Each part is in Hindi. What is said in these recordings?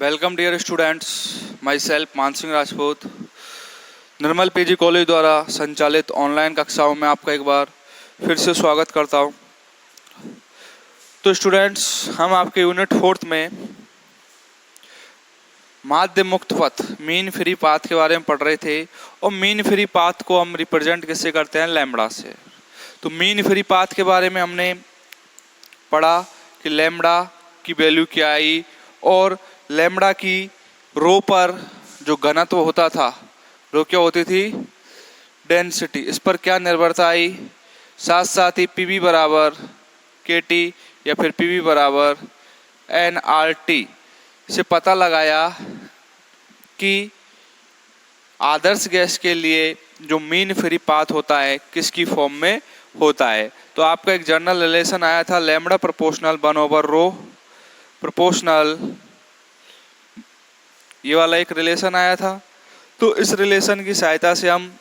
Welcome dear students, myself Mansingh Rajput. Nirmal PG college द्वारा संचालित ऑनलाइन कक्षाओं में आपका एक बार फिर से स्वागत करता हूं। तो स्टूडेंट्स, हम आपके यूनिट 4 में माध्य मुक्त पथ मीन फ्री पाथ के बारे में पढ़ रहे थे। और मीन फ्री पाथ को हम रिप्रेजेंट किससे करते हैं? लैम्बडा से। तो मीन फ्री पाथ के बारे में हमने पढ़ा कि लैम्बडा की वैल्यू क्या आई और लैम्बडा की रो पर जो घनत्व होता था, रो क्या होती थी? डेंसिटी। इस पर क्या निर्भरता आई? साथ साथ ही पीवी बराबर केटी या फिर पीवी बराबर एनआरटी से पता लगाया कि आदर्श गैस के लिए जो मीन फ्री पाथ होता है किसकी फॉर्म में होता है। तो आपका एक जनरल रिलेशन आया था, लैम्बडा प्रोपोर्शनल 1/रो प्रोपोर्शनल, ये वाला एक रिलेशन आया था। तो इस रिलेशन की सहायता से हम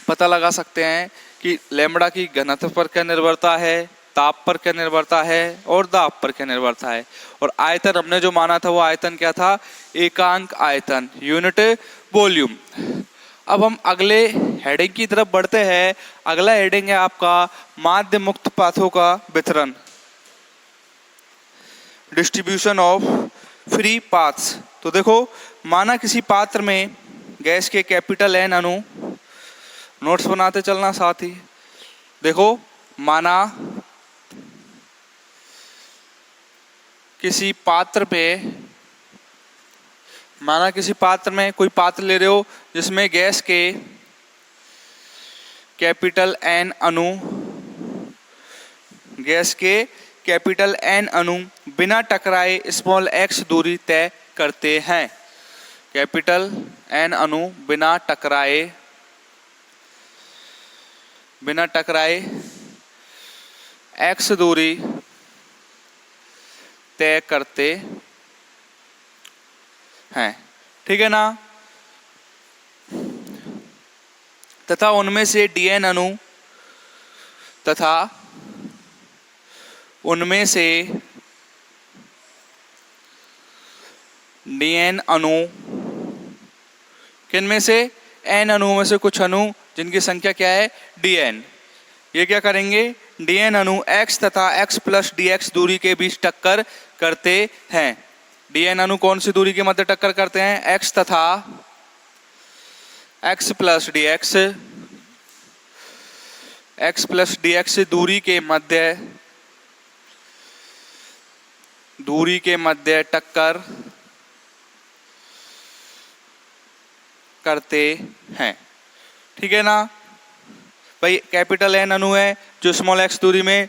पता लगा सकते हैं कि लैम्बडा की घनत्व पर क्या निर्भरता है, ताप पर क्या निर्भरता है और दाब पर क्या निर्भरता है। और आयतन हमने जो माना था वो आयतन क्या था? एकांक आयतन, यूनिट वॉल्यूम। अब हम अगले हेडिंग की तरफ बढ़ते हैं। अगला हेडिंग है आपका माध्य मुक्त पाथों का वितरण, डिस्ट्रीब्यूशन ऑफ फ्री पाथ्स। तो देखो, माना किसी पात्र में गैस के कैपिटल एन अणु, नोट्स बनाते चलना साथ ही। देखो, माना किसी पात्र में कोई पात्र ले रहे हो जिसमें गैस के कैपिटल एन अणु, बिना टकराए स्मॉल एक्स दूरी तय करते हैं। कैपिटल एन अणु बिना टकराए एक्स दूरी तय करते हैं, ठीक है ना। तथा उनमें से डीएन अणु किनमें से? एन अणु में से कुछ अणु जिनकी संख्या क्या है? डीएन। ये क्या करेंगे? डीएन अणु x तथा x प्लस dx दूरी के बीच टक्कर करते हैं। डीएन अणु कौन सी दूरी के मध्य टक्कर करते हैं? x तथा x प्लस dx दूरी के मध्य टक्कर करते हैं, ठीक है ना भाई। कैपिटल एन अणु है जो स्मॉल एक्स दूरी में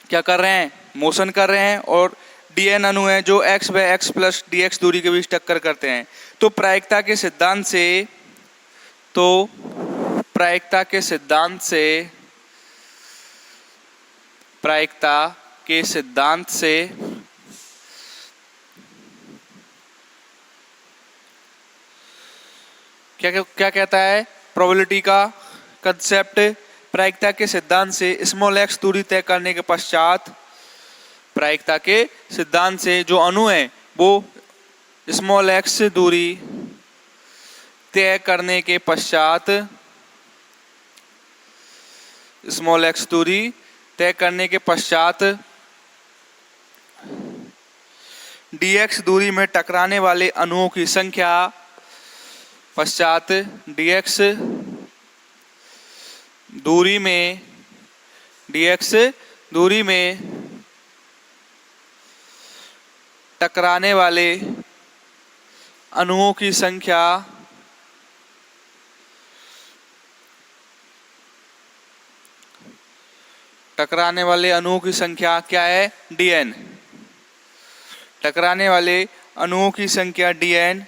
क्या कर रहे हैं? मोशन कर रहे हैं। और डीएन अणु है जो x व x प्लस dx दूरी के बीच टक्कर करते हैं। तो प्रायिकता के सिद्धांत से क्या कहता है? प्रोबेबिलिटी का कंसेप्ट। प्रायिकता के सिद्धांत से स्मॉल एक्स दूरी तय करने के पश्चात, प्रायिकता के सिद्धांत से जो अणु है वो स्मॉल एक्स दूरी तय करने के पश्चात dx दूरी में टकराने वाले अणुओं की संख्या dx दूरी में टकराने वाले अणुओं की संख्या क्या है? dn। टकराने वाले अणुओं की संख्या dn,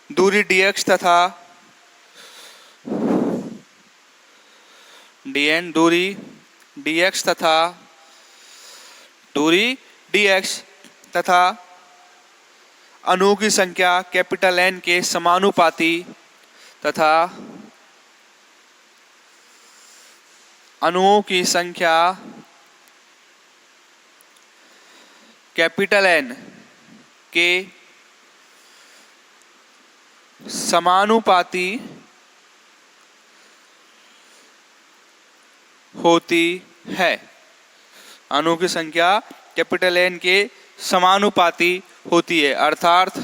दूरी dx तथा अणुओं की संख्या कैपिटल एन के समानुपाती तथा अणुओं की संख्या कैपिटल एन के समानुपाती होती है। अणु की संख्या कैपिटल एन के समानुपाती होती है, अर्थात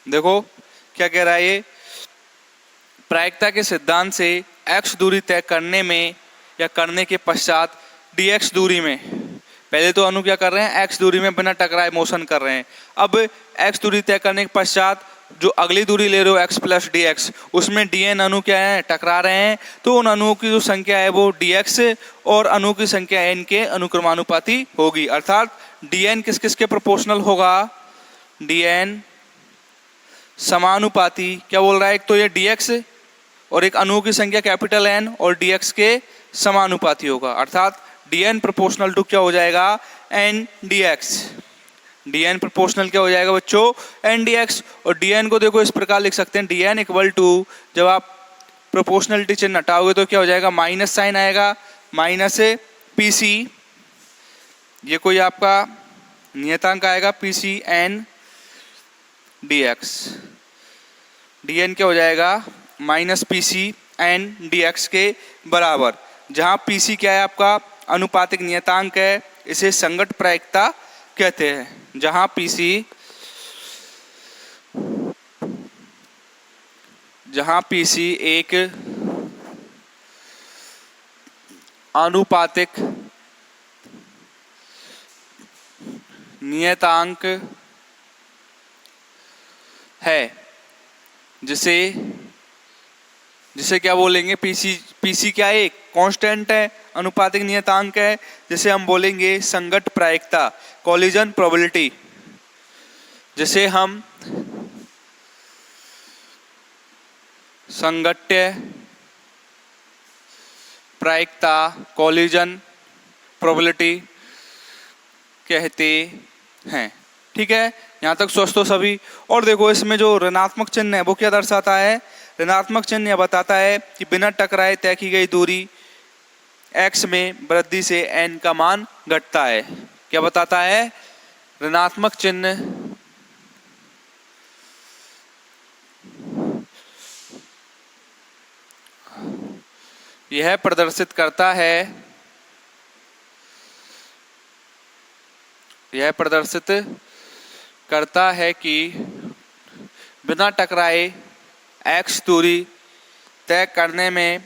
देखो क्या कह रहा है ये, प्रायिकता के सिद्धांत से x दूरी तय करने में या करने के पश्चात dx दूरी में, पहले तो अणु क्या कर रहे हैं, x दूरी में बिना टकराए मोशन कर रहे हैं। अब x दूरी तय करने के पश्चात जो अगली दूरी ले रहे हो x प्लस डी एक्स, उसमें dn अणु क्या है, टकरा रहे हैं, तो उन अणुओं की जो संख्या है वो dx और अणु की संख्या n के अनुक्रमानुपाती होगी। अर्थात dn किस किस के प्रोपोर्शनल होगा, dn समानुपाती, क्या बोल रहा है, एक तो ये dx और एक अणुओं की संख्या कैपिटल N और dx के समानुपाती होगा। अर्थात dn प्रोपोर्शनल टू क्या हो जाएगा, n dx। dn प्रोपोर्शनल क्या हो जाएगा बच्चों, n dx। और dn को देखो इस प्रकार लिख सकते हैं, dn इक्वल टू, जब आप प्रोपोर्शनलिटी चिन्ह हटाओगे तो क्या हो जाएगा, माइनस साइन आएगा, माइनस pc, ये कोई आपका नियतांक आएगा pc n dx। dn क्या हो जाएगा, माइनस pc n dx के बराबर, जहां pc क्या है आपका अनुपातिक नियतांक है, इसे संगत प्रायिकता कहते हैं। जहां pc एक अनुपातिक नियतांक है, जिसे क्या बोलेंगे, pc क्या है, एक कांस्टेंट है, अनुपातिक नियतांक है, जिसे हम बोलेंगे संगत प्रायिकता, कोलिजन प्रोबेबिलिटी, जिसे हम संगट्य प्रायिकता, कोलिजन प्रोबेबिलिटी कहते हैं। ठीक है, यहाँ तक स्वस्थ हो सभी। और देखो इसमें जो ऋणात्मक चिन्ह है वो क्या दर्शाता है, ऋणात्मक चिन्ह यह बताता है कि बिना टकराए तय की गई दूरी x में वृद्धि से n का मान घटता है। क्या बताता है, ऋणात्मक चिन्ह यह प्रदर्शित करता है कि बिना टकराए x दूरी तय करने में,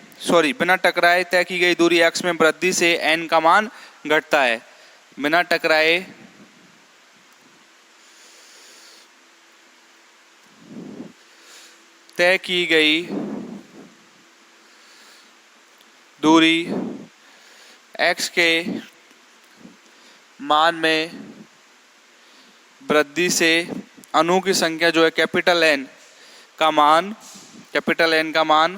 बिना टकराए तय की गई दूरी x में वृद्धि से n का मान घटता है। बिना टकराए तय की गई दूरी x के मान में वृद्धि से अणु की संख्या जो है कैपिटल N का मान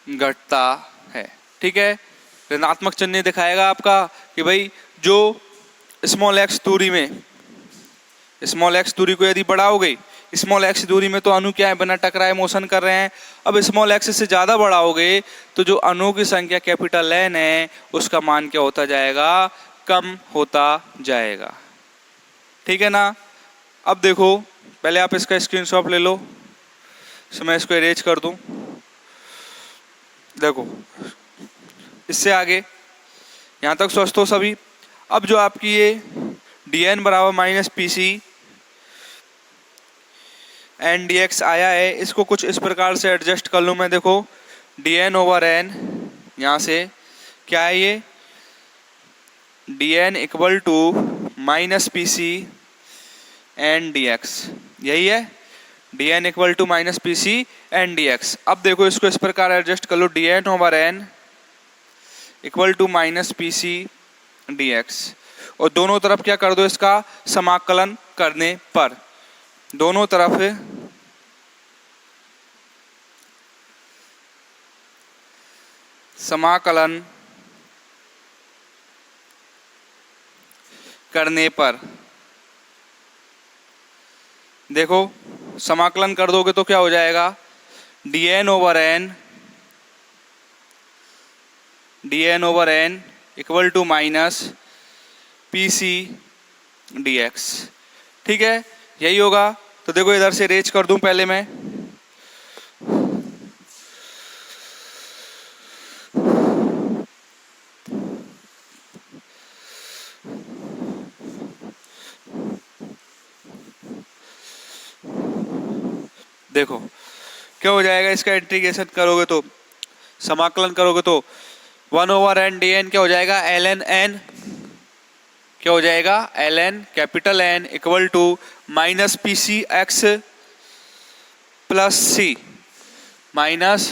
घटता है। ठीक है, ऋणात्मक चिन्ह दिखाएगा आपका कि भाई जो स्मॉल x दूरी में, स्मॉल x दूरी को यदि बढ़ाओगे, स्मॉल x दूरी में तो अणु क्या है, बिना टकराए मोशन कर रहे हैं। अब स्मॉल x से ज़्यादा बढ़ाओगे तो जो अणु की संख्या कैपिटल N है उसका मान क्या होता जाएगा, कम होता जाएगा। ठीक है ना। अब देखो, पहले आप इसका स्क्रीनशॉट ले लो, मैं इसको इरेज कर दूं। देखो इससे आगे यहाँ तक स्वस्थ हो सभी। अब जो आपकी ये dn बराबर minus P C N D X आया है, इसको कुछ इस प्रकार से एडजस्ट कर लूँ मैं। देखो dn ओवर n, यहाँ से क्या है ये, dn equal to minus P C N D X, यही है, dn equal to minus P C N D X. अब देखो इसको इस प्रकार एडजस्ट कर लो, dn over n equal to minus P C D X, और दोनों तरफ क्या कर दो, इसका समाकलन करने पर दोनों तरफ समाकलन करने पर देखो समाकलन कर दोगे तो क्या हो जाएगा, dn over n D N over N equal to minus P C D X. ठीक है, यही होगा। तो देखो इधर से रेज कर दूं पहले मैं, देखो क्या हो जाएगा, इसका इंटीग्रेशन करोगे तो, समाकलन करोगे तो 1/n dn क्या हो जाएगा, ln n क्या हो जाएगा, ln capital N equal to minus P C X plus C, minus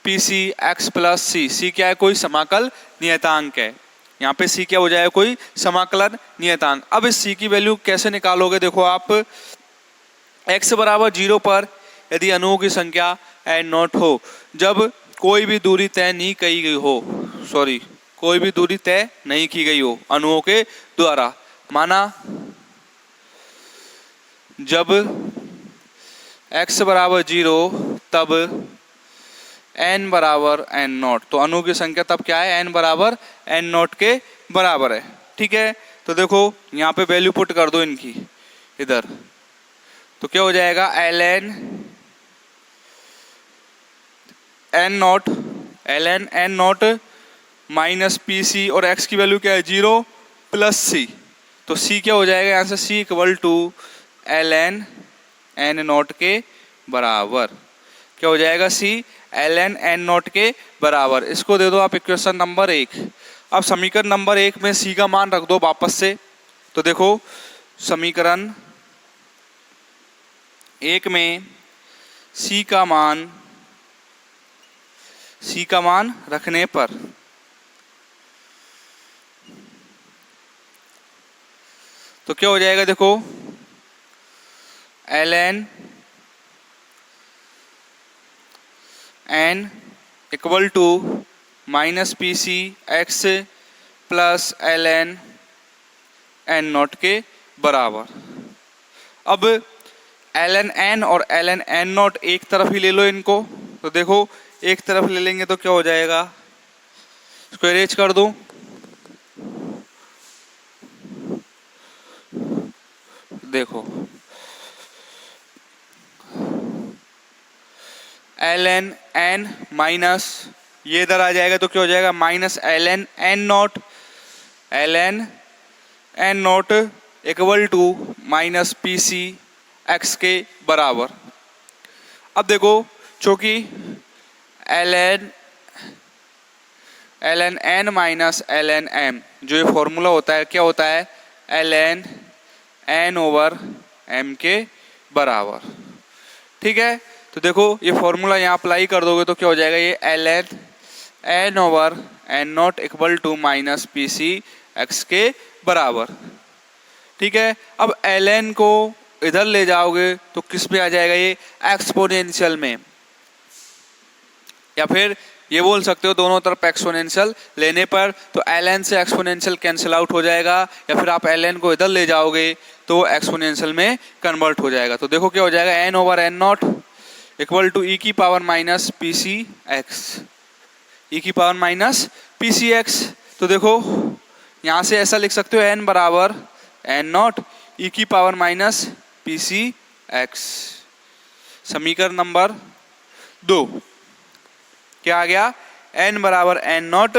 P C X plus C. C क्या है, कोई समाकल नियतांक है। यहाँ पे सी क्या हो जाएगा, कोई समाकलन नियतांक। अब इस सी की वैल्यू कैसे निकालोगे, देखो आप x बराबर 0 पर यदि अणुओं की संख्या n नॉट हो, जब कोई भी दूरी तय नहीं की गई हो, कोई भी दूरी तय नहीं की गई हो अणुओं के द्वारा, माना जब x बराबर 0 तब n बराबर n नॉट, तो अणुओं की संख्या तब क्या है, n बराबर n नॉट के बराबर है। ठीक है, तो देखो यहाँ पे वैल्यू पुट कर दो इनकी इधर, तो क्या हो जाएगा, ln n naught minus P C, और x की वैल्यू क्या है 0 प्लस सी, तो c क्या हो जाएगा यहाँ से, c equal to ln n naught के बराबर। क्या हो जाएगा, c ln n नॉट के बराबर। इसको दे दो आप इक्वेशन नंबर 1। अब समीकरण नंबर 1 में c का मान रख दो वापस से। तो देखो समीकरण 1 में c का मान रखने पर तो क्या हो जाएगा, देखो ln n equal to minus P C X plus ln n naught के बराबर। अब ln n और ln n नॉट एक तरफ ही ले लो इनको, तो देखो एक तरफ ले लेंगे तो क्या हो जाएगा, इसको अरेंज कर दूं, देखो ln n माइनस ये इधर आ जाएगा तो क्या हो जाएगा, minus ln n not equal to minus P C X के बराबर। अब देखो चूंकि ln n minus ln m जो ये फॉर्मूला होता है, क्या होता है, ln n ओवर m के बराबर। ठीक है, तो देखो ये फॉर्मूला यहाँ अप्लाई कर दोगे तो क्या हो जाएगा, ये ln n over n not equal to minus P C X के बराबर। ठीक है, अब ln को इधर ले जाओगे तो किस में आ जाएगा, ये एक्सपोनेंशियल में, या फिर ये बोल सकते हो दोनों तरफ एक्सपोनेंशियल लेने पर तो ln से एक्सपोनेंशियल कैंसिल आउट हो जाएगा, या फिर आप ln को इधर ले जाओगे तो एक्सपोनेंशियल में कन्वर्ट हो जाएगा। तो देखो क्या हो जाएगा, n over n not equal to E की power minus P C X, E की power minus P C X. तो देखो यहाँ से ऐसा लिख सकते हो, n बराबर n नॉट ई की power minus P C X. समीकरण नंबर 2 क्या आ गया, n बराबर n नॉट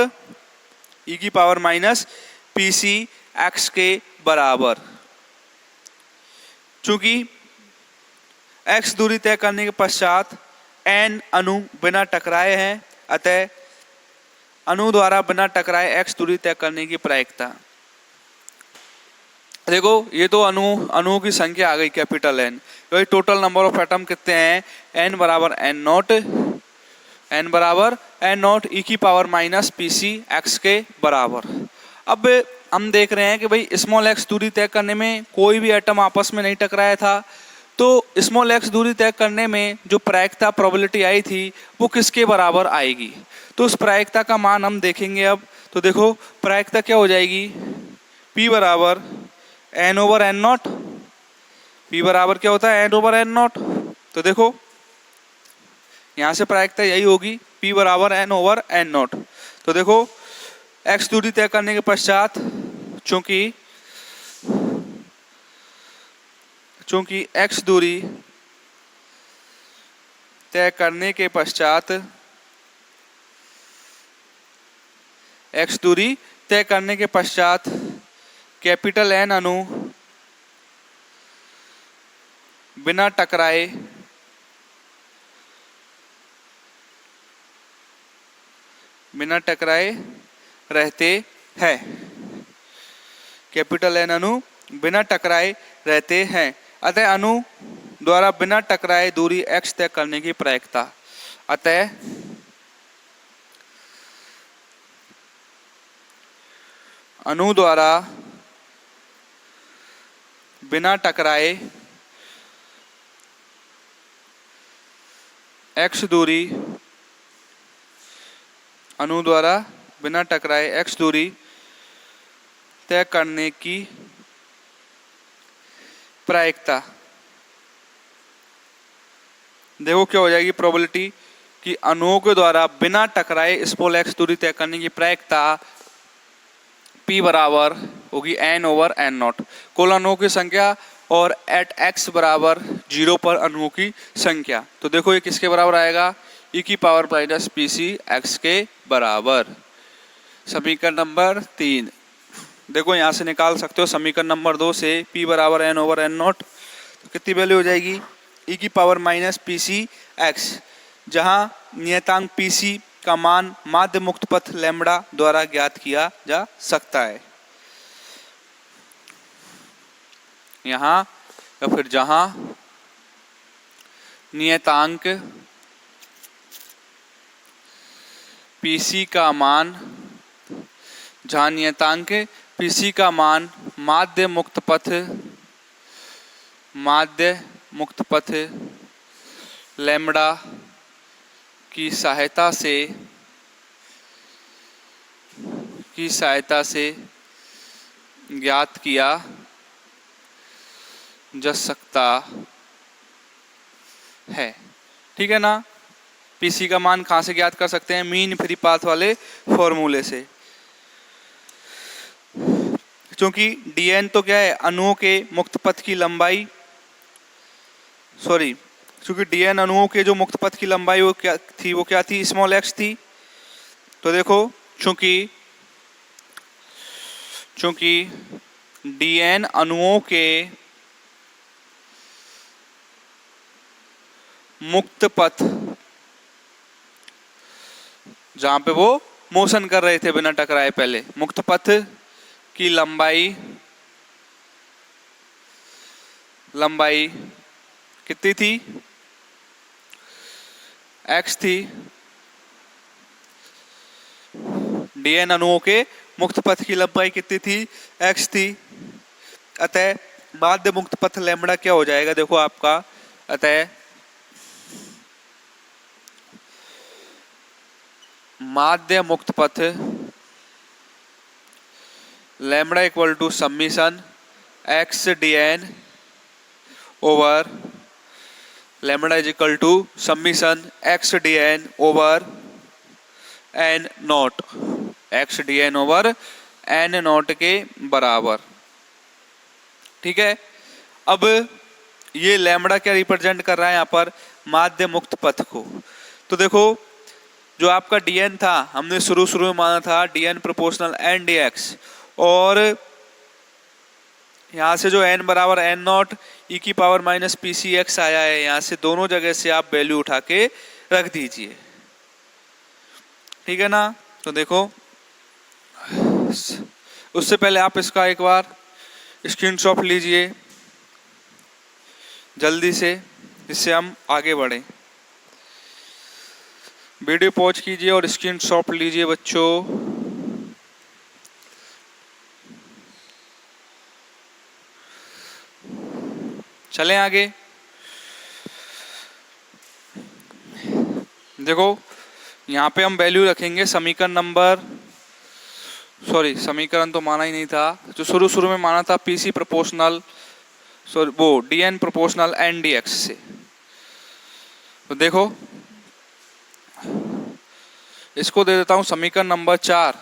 ई की power minus P C X के बराबर। चूंकि x दूरी तय करने के पश्चात n अणु बिना टकराए हैं, अतः अणु द्वारा बिना टकराए x दूरी तय करने की प्रायिकता। देखो ये तो अणुओं की संख्या आ गई कैपिटल N, तो टोटल नंबर ऑफ एटम कितने हैं, n बराबर n नॉट ई की power minus P C X के बराबर। अब हम देख रहे हैं कि भाई स्मॉल x दूरी तय करने में कोई भी एटम आपस में नहीं टकराया था, तो स्मॉल x दूरी तय करने में जो प्रायिकता प्रोबेबिलिटी आई थी वो किसके बराबर आएगी, तो उस प्रायिकता का मान हम देखेंगे अब। तो देखो प्रायिकता क्या हो जाएगी, P बराबर n over n not, P बराबर क्या होता है, n ओवर n नॉट। तो देखो यहाँ से प्रायिकता यही होगी, P बराबर n ओवर n नॉट। तो देखो x दूरी तय करने के पश्चात चूंकि x दूरी तय करने के पश्चात कैपिटल N अणु बिना टकराए रहते हैं। कैपिटल N अणु बिना टकराए रहते हैं। अतः अणु द्वारा बिना टकराए दूरी x तय करने की प्रायिकता। अतः अणु द्वारा बिना टकराए x दूरी तय करने की प्रायिकता। देखो क्या हो जाएगी प्रोबेबिलिटी कि अणुओं के द्वारा बिना टकराए स्मॉल x दूरी तय करने की प्रायिकता P बराबर होगी n/n0 कुल अणुओं की संख्या और एट x बराबर 0 पर अणुओं की संख्या। तो देखो ये किसके बराबर आएगा, e की पावर माइनस pc x के बराबर। समीकरण नंबर 3 देखो यहां से निकाल सकते हो। समीकरण नंबर 2 से p बराबर n/n0 तो कितनी वैल्यू हो जाएगी, e की पावर माइनस pc x, जहां नियतांक pc का मान माध्य मुक्त पथ लैम्ब्डा द्वारा ज्ञात किया जा सकता है। यहाँ या फिर जहां नियतांक pc का मान माध्य मुक्त पथ लैम्ब्डा की सहायता से ज्ञात किया जा सकता है। ठीक है ना। पीसी का मान कहां से ज्ञात कर सकते हैं, मीन फ्री पाथ वाले फॉर्मूले से। क्योंकि dn तो क्या है, अणुओं के मुक्त पथ की लंबाई, क्योंकि dn अणुओं के जो मुक्त पथ की लंबाई वो क्या थी, स्मॉल x थी। तो देखो चूंकि dn अणुओं के मुक्त पथ, जहां पे वो मोशन कर रहे थे बिना टकराए, पहले मुक्त पथ की लंबाई कितनी थी, x थी। dn अणुओं के मुक्त पथ की लंबाई कितनी थी, x थी। अतः माध्य मुक्त पथ लैम्ब्डा क्या हो जाएगा, देखो आपका, अतः माध्य मुक्त पथ lambda equal to summation x dn over lambda is equal to summation x dn over n naught, x dn over n naught के बराबर। ठीक है। अब ये लैम्ब्डा क्या रिप्रेजेंट कर रहा है यहाँ पर, माध्य मुक्त पथ को। तो देखो जो आपका dn था, हमने शुरू में माना था dn प्रोपोर्शनल n dx, और यहां से जो n बराबर n नॉट e की पावर माइनस pc x आया है, यहां से दोनों जगह से आप वैल्यू उठा के रख दीजिए। ठीक है ना। तो देखो उससे पहले आप इसका एक बार स्क्रीनशॉट लीजिए जल्दी से, जिससे हम आगे बढ़ें। वीडियो पॉज कीजिए और स्क्रीनशॉट लीजिए बच्चों। चलें आगे। देखो यहाँ पे हम वैल्यू रखेंगे समीकरण तो माना ही नहीं था, जो शुरू में माना था PC proportional dn proportional n dx से। तो देखो इसको दे देता हूं समीकरण नंबर 4,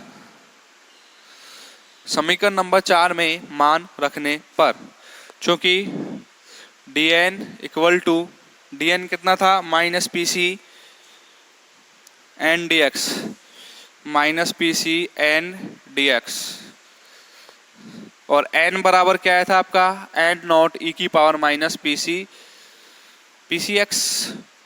समीकरण नंबर 4 में मान रखने पर, चूंकि dn इक्वल टू dn कितना था minus P C N D X, minus P C N D X, और n बराबर क्या आया था आपका एन नॉट ई की power minus P C X,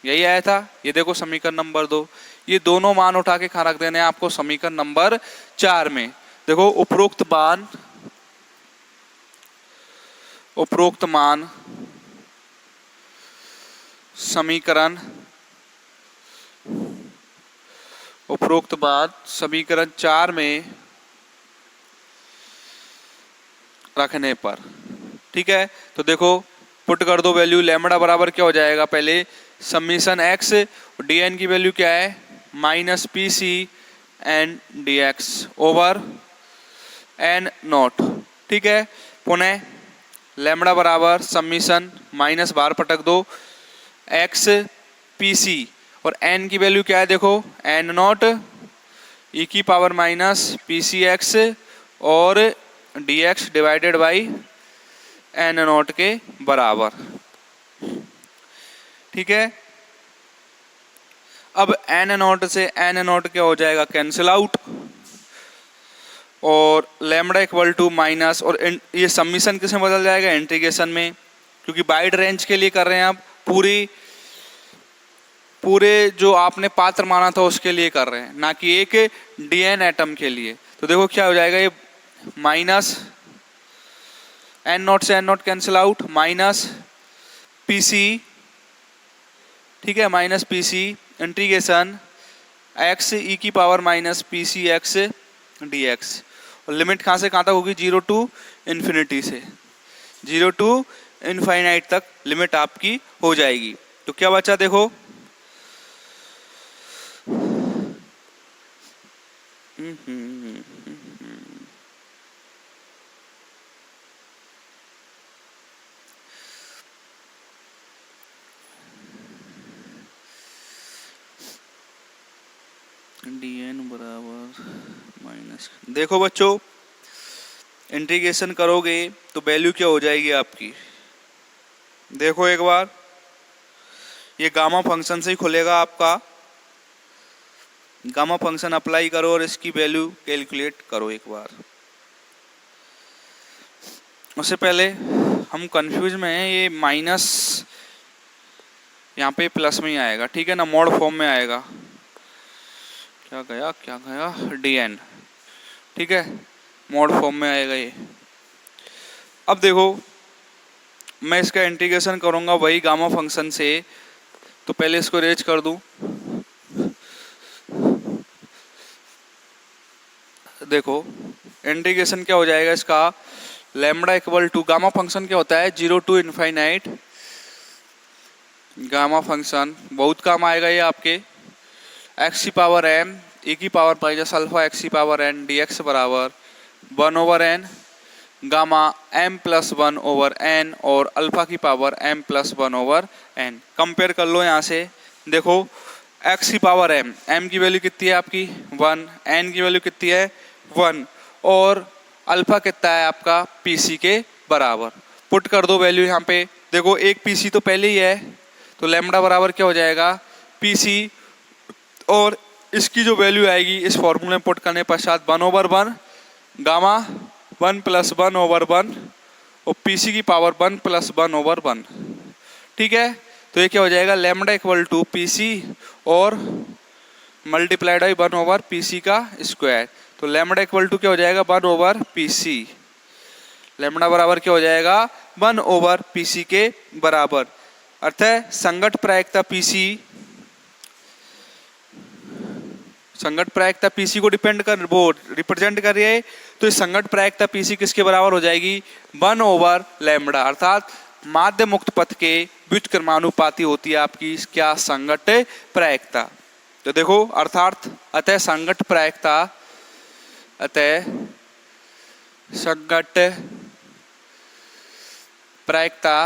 यही आया था। ये देखो समीकरण नंबर 2, ये दोनों मान उठा के रख देने हैं आपको समीकरण नंबर 4 में। देखो उपरोक्त मान समीकरण समीकरण 4 में रखने पर, ठीक है। तो देखो पुट कर दो वैल्यू, लैम्बडा बराबर क्या हो जाएगा, पहले समीशन एक्स, डी एन की वैल्यू क्या है minus P C N D X over N naught, ठीक है। पुनः लैम्बडा बराबर समीशन माइनस बाहर पटक दो एक्स पी सी, और एन की वैल्यू क्या है देखो एन नॉट ई की power minus P C X और D X divided by N not के बराबर, ठीक है। अब एन नॉट से एन नॉट क्या हो जाएगा कैंसिल आउट, और लैम्बडा इक्वल टू माइनस, और ये समीशन किसमें बदल जाएगा इंटीग्रेशन में, क्योंकि वाइड रेंज के लिए कर रहे हैं आप, पूरे जो आपने पात्र माना था उसके लिए कर रहे हैं, ना कि एक डीएन एटम के लिए। तो देखो क्या हो जाएगा, ये माइनस एन नॉट से N not cancel out, minus P C, ठीक है, minus P C integration X E की power minus P C X D X, और लिमिट कहाँ से कहाँ तक होगी 0 टू इन्फिनिटी से 0 टू इनफाइनाइट तक लिमिट आपकी हो जाएगी। तो क्या बचा देखो dn बराबर माइनस, देखो बच्चों इंटीग्रेशन करोगे तो वैल्यू क्या हो जाएगी आपकी, देखो एक बार ये गामा फंक्शन से ही खुलेगा आपका, गामा फंक्शन अप्लाई करो और इसकी वैल्यू कैलकुलेट करो एक बार। उससे पहले हम कंफ्यूज में हैं, ये माइनस यहाँ पे प्लस में ही आएगा, ठीक है ना, मॉड फॉर्म में आएगा, क्या गया dn, ठीक है, मॉड फॉर्म में आएगा ये। अब देखो मैं इसका इंटीग्रेशन करूंगा वही गामा फंक्शन से, तो पहले इसको रेज कर दूं, देखो इंटीग्रेशन क्या हो जाएगा इसका, lambda equal to gamma function क्या होता है 0 टू इनफाइनाइट, गामा फंक्शन बहुत काम आएगा ये आपके, एक्स की पावर एम ए की पावर माइनस अल्फा एक्स की पावर एन डी एक्स बराबर 1 over N gamma m plus 1 over n और अल्फा की power m plus 1 over n। Compare कर लो यहाँ से, देखो x की पावर m की वैल्यू कितनी है आपकी 1, n की वैल्यू कितनी है 1, और अल्फा कितना है आपका pc के बराबर। पुट कर दो वैल्यू यहाँ पे, देखो एक pc तो पहले ही है, तो लैम्बडा बराबर क्या हो जाएगा pc, और इसकी जो वैल्यू आएगी इस फॉर्मूले में पुट करने पश्चात 1 ओवर 1 गामा 1 प्लस 1 ओवर 1 और पीसी की पावर 1 प्लस 1 ओवर 1, ठीक है। तो ये क्या हो जाएगा लैम्बडा इक्वल टू पीसी और मल्टीप्लाइड बाई 1 ओवर पीसी का स्क्वायर, तो लैम्बडा इक्वल टू क्या हो जाएगा 1 ओवर पीसी, लैम्बडा बराबर क्या हो जाएगा 1 ओवर पीसी के बराबर, अर्थात संगत प्रायिकता पीसी, संगत प्रायिकता पीसी को डिपेंड कर वो रिप्रेजेंट कर रही है, तो इस संगत प्रायिकता पीसी किसके बराबर हो जाएगी 1 ओवर लैम्बडा, अर्थात माध्य मुक्त पथ के व्युत्क्रमानुपाती होती है आपकी क्या संगत प्रायिकता। तो देखो अर्थात अतः संगत प्रायिकता, अतः संगत प्रायिकता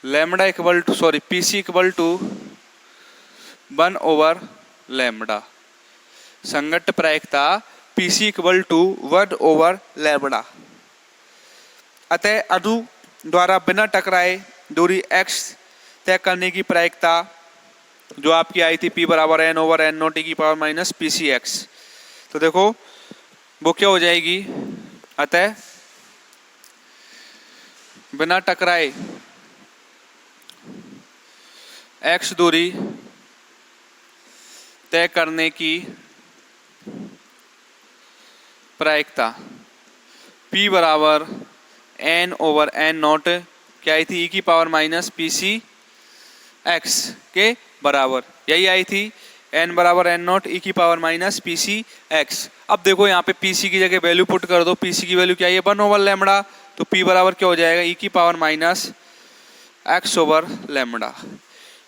lambda equal to PC equal to 1 over lambda, संगत प्रायिकता PC इक्वल टू 1/λ। अतः अणु द्वारा बिना टकराए दूरी x तय करने की प्रायिकता जो आपकी आई थी P बराबर n/n0 e की पावर माइनस PCx। तो देखो वो क्या हो जाएगी, अतः बिना टकराए x दूरी तय करने की प्रायिकता P बराबर n/n0 क्या आई थी, e की पावर माइनस PCx के बराबर, यही आई थी n बराबर n0 e की पावर माइनस PCx। अब देखो यहाँ पे PC की जगह वैल्यू पुट कर दो, PC की वैल्यू क्या है 1/λ, तो P बराबर क्या हो जाएगा e की पावर माइनस x/λ,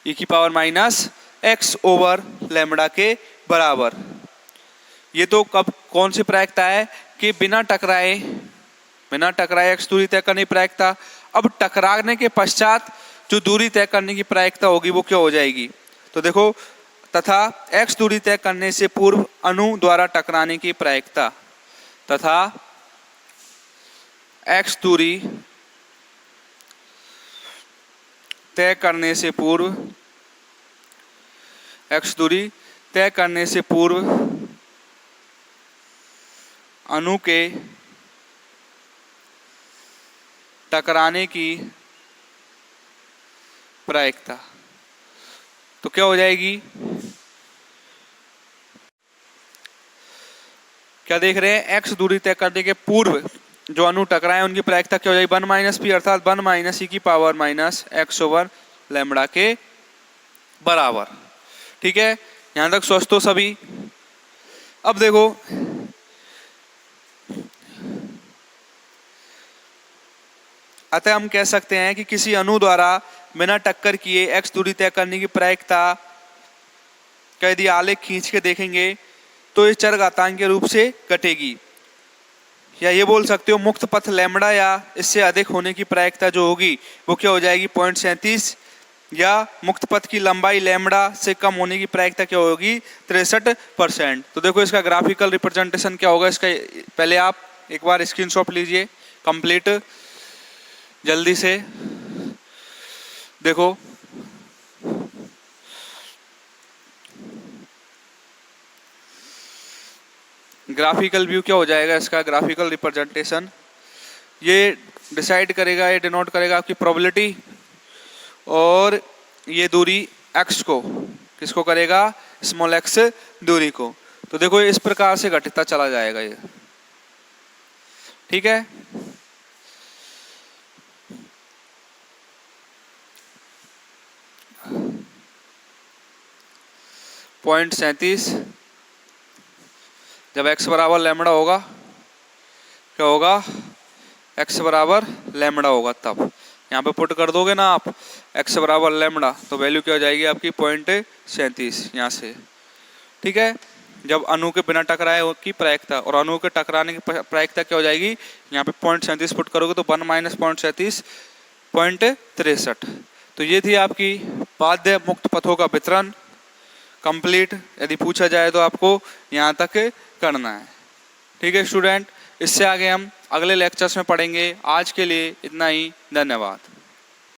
e की पावर माइनस x/λ के बराबर। ये तो कब कौन सी प्रायिकता है कि बिना टकराए x दूरी तय करने की प्रायिकता। अब टकराने के पश्चात जो दूरी तय करने की प्रायिकता होगी वो क्या हो जाएगी, तो देखो तथा x दूरी तय करने से पूर्व अणु द्वारा टकराने की प्रायिकता तथा x दूरी तय करने से पूर्व अणु के टकराने की प्रायिकता तो क्या हो जाएगी, क्या देख रहे हैं, x दूरी तय करने के पूर्व जो अणु टकराए उनकी प्रायिकता क्या हो जाएगी 1 - p अर्थात 1 - e की पावर माइनस x/λ के बराबर। ठीक है, यहां तक स्वस्थ तो सभी। अब देखो अतः हम कह सकते हैं कि किसी अणु द्वारा बिना टक्कर किए x दूरी तय करने की प्रायिकता का यदि आलेख खींच के देखेंगे तो इस चरघातांक के रूप से घटेगी, या ये बोल सकते हो मुक्त पथ लैम्बडा या इससे अधिक होने की प्रायिकता जो होगी वो क्या हो जाएगी 0.37, या मुक्त पथ की लंबाई लैम्बडा से कम होने की प्रायिकता क्या होगी 63%। तो देखो इसका ग्राफिकल रिप्रेजेंटेशन क्या होगा इसका, पहले आप एक बार स्क्रीनशॉट लीजिए कंप्लीट जल्दी से। देखो ग्राफिकल व्यू क्या हो जाएगा इसका, ग्राफिकल रिप्रेजेंटेशन ये डिसाइड करेगा, ये डिनोट करेगा आपकी प्रोबेबिलिटी, और ये दूरी x को किसको करेगा, स्मॉल x दूरी को। तो देखो इस प्रकार से घटता चला जाएगा ये। ठीक है, पॉइंट 37 जब x बराबर लैम्बडा होगा क्या होगा, x बराबर लैम्बडा होगा, तब यहाँ पे पुट कर दोगे ना आप x बराबर लैम्बडा तो वैल्यू क्या हो जाएगी आपकी 0.37 यहाँ से। ठीक है, जब अणु के बिना टकराए की प्रायिकता, और अणु के टकराने की प्रायिकता क्या हो जाएगी यहाँ पे 0.37 पुट करोगे तो 1 - 0.37 0.63। तो ये थी आपकी बाध्य मुक्त पथों का वितरण कंप्लीट। यदि पूछा जाए तो आपको यहाँ तक करना है। ठीक है स्टूडेंट, इससे आगे हम अगले लेक्चर्स में पढ़ेंगे। आज के लिए इतना ही, धन्यवाद।